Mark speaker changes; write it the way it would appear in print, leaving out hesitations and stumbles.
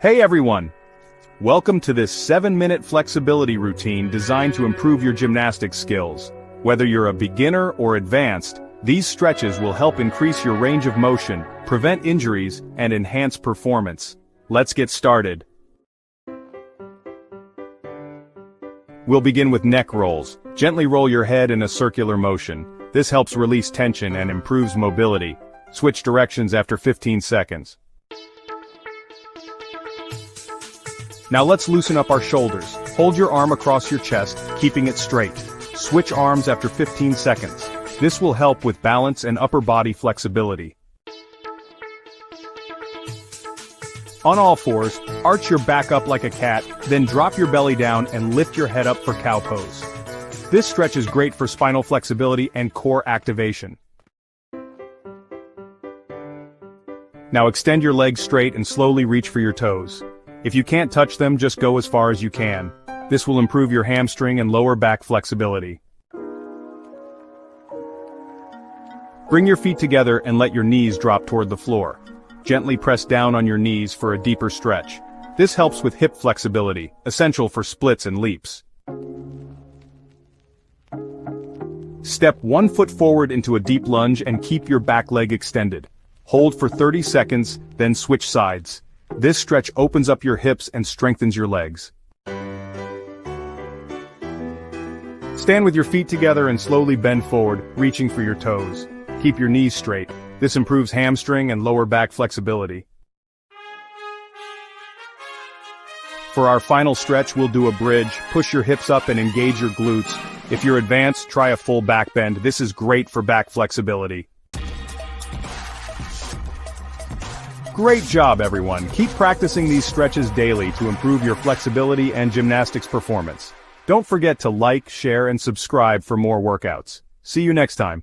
Speaker 1: Hey everyone! Welcome to this 7-minute flexibility routine designed to improve your gymnastics skills. Whether you're a beginner or advanced, these stretches will help increase your range of motion, prevent injuries, and enhance performance. Let's get started. We'll begin with neck rolls. Gently roll your head in a circular motion. This helps release tension and improves mobility. Switch directions after 15 seconds. Now let's loosen up our shoulders. Hold your arm across your chest, keeping it straight. Switch arms after 15 seconds. This will help with balance and upper body flexibility. On all fours, arch your back up like a cat, then drop your belly down and lift your head up for cow pose. This stretch is great for spinal flexibility and core activation. Now extend your legs straight and slowly reach for your toes. If you can't touch them, just go as far as you can. This will improve your hamstring and lower back flexibility. Bring your feet together and let your knees drop toward the floor. Gently press down on your knees for a deeper stretch. This helps with hip flexibility, essential for splits and leaps. Step one foot forward into a deep lunge and keep your back leg extended. Hold for 30 seconds, then switch sides. This stretch opens up your hips and strengthens your legs. Stand with your feet together and slowly bend forward, reaching for your toes. Keep your knees straight. This improves hamstring and lower back flexibility. For our final stretch, we'll do a bridge. Push your hips up and engage your glutes. If you're advanced, try a full back bend. This is great for back flexibility. Great job, everyone. Keep practicing these stretches daily to improve your flexibility and gymnastics performance. Don't forget to like, share, and subscribe for more workouts. See you next time.